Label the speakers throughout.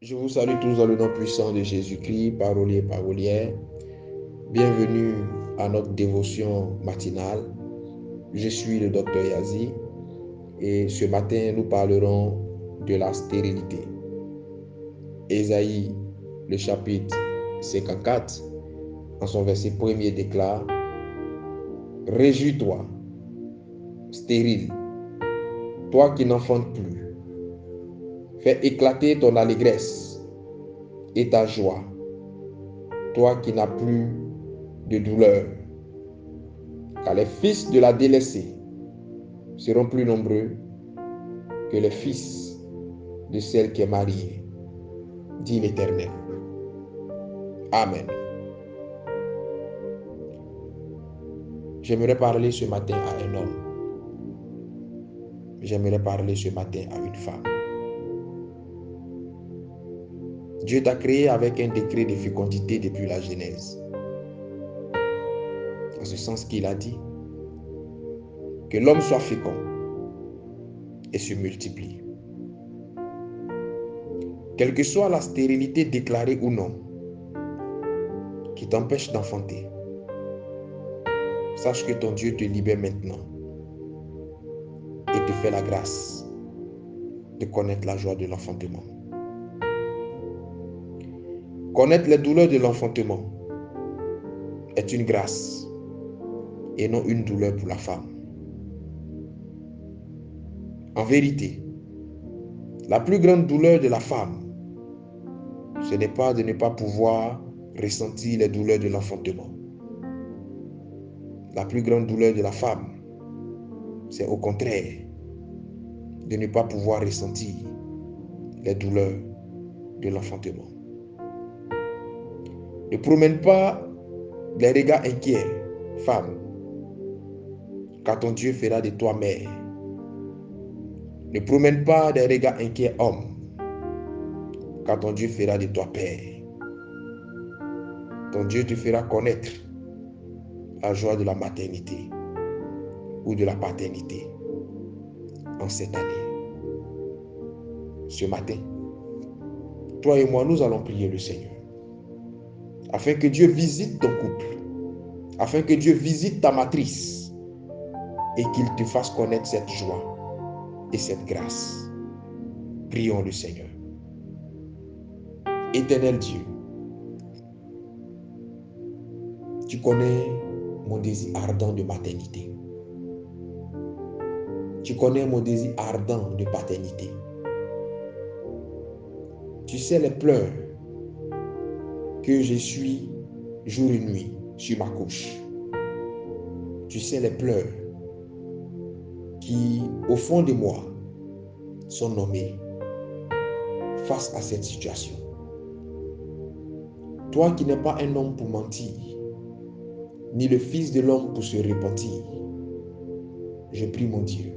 Speaker 1: Je vous salue tous dans le nom puissant de Jésus-Christ, parolier, parolière. Bienvenue à notre dévotion matinale. Je suis le docteur Yazi et ce matin, nous parlerons de la stérilité. Ésaïe, le chapitre 54, en son verset 1er déclare: Réjouis-toi, stérile, toi qui n'enfantes plus. Fais éclater ton allégresse et ta joie, toi qui n'as plus de douleur. Car les fils de la délaissée seront plus nombreux que les fils de celle qui est mariée, dit l'Éternel. Amen. J'aimerais parler ce matin à un homme. J'aimerais parler ce matin à une femme. Dieu t'a créé avec un décret de fécondité depuis la Genèse. En ce sens qu'il a dit que l'homme soit fécond et se multiplie. Quelle que soit la stérilité déclarée ou non, qui t'empêche d'enfanter, sache que ton Dieu te libère maintenant et te fait la grâce de connaître la joie de l'enfantement. Connaître les douleurs de l'enfantement est une grâce et non une douleur pour la femme. En vérité, la plus grande douleur de la femme, ce n'est pas de ne pas pouvoir ressentir les douleurs de l'enfantement. La plus grande douleur de la femme, c'est au contraire de ne pas pouvoir ressentir les douleurs de l'enfantement. Ne promène pas les regards inquiets, femme, car ton Dieu fera de toi mère. Ne promène pas des regards inquiets, homme, car ton Dieu fera de toi père. Ton Dieu te fera connaître la joie de la maternité ou de la paternité en cette année. Ce matin, toi et moi, nous allons prier le Seigneur afin que Dieu visite ton couple, afin que Dieu visite ta matrice et qu'il te fasse connaître cette joie et cette grâce. Prions le Seigneur. Éternel Dieu, tu connais mon désir ardent de maternité. Tu connais mon désir ardent de paternité. Tu sais les pleurs que je suis jour et nuit sur ma couche. Tu sais les pleurs qui, au fond de moi, sont nommés face à cette situation. Toi qui n'es pas un homme pour mentir, ni le Fils de l'homme pour se repentir, je prie mon Dieu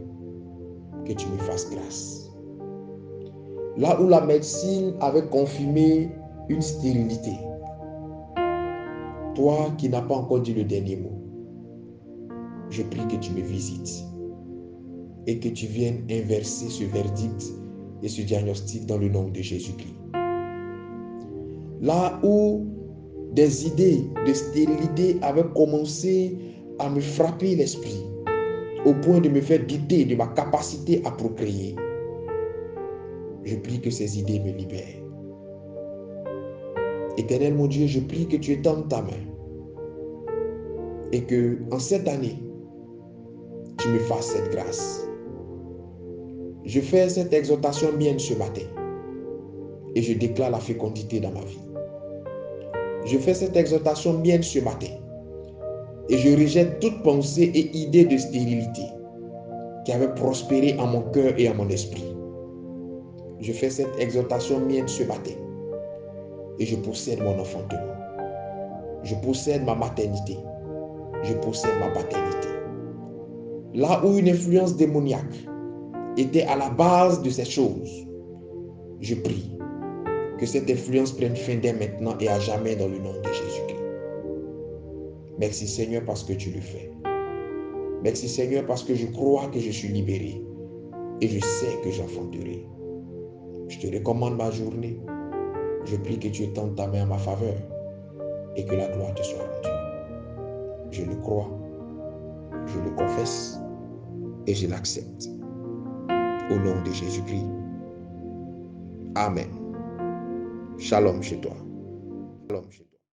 Speaker 1: que tu me fasses grâce. Là où la médecine avait confirmé une stérilité, toi qui n'as pas encore dit le dernier mot, je prie que tu me visites et que tu viennes inverser ce verdict et ce diagnostic dans le nom de Jésus-Christ. Là où des idées de stérilité avaient commencé à me frapper l'esprit, au point de me faire douter de ma capacité à procréer, je prie que ces idées me libèrent. Éternel mon Dieu, je prie que tu étendes ta main et que en cette année, tu me fasses cette grâce. Je fais cette exhortation mienne ce matin et je déclare la fécondité dans ma vie. Je fais cette exhortation mienne ce matin et je rejette toute pensée et idée de stérilité qui avait prospéré en mon cœur et en mon esprit. Je fais cette exhortation mienne ce matin et je possède mon enfantement. Je possède ma maternité. Je possède ma paternité. Là où une influence démoniaque était à la base de ces choses, je prie que cette influence prenne fin dès maintenant et à jamais dans le nom de Jésus-Christ. Merci Seigneur parce que tu le fais. Merci Seigneur parce que je crois que je suis libéré et je sais que j'enfanterai. Je te recommande ma journée. Je prie que tu étendes ta main en ma faveur et que la gloire te soit rendue. Je le crois, je le confesse et je l'accepte. Au nom de Jésus-Christ. Amen. Shalom chez toi. Shalom chez toi.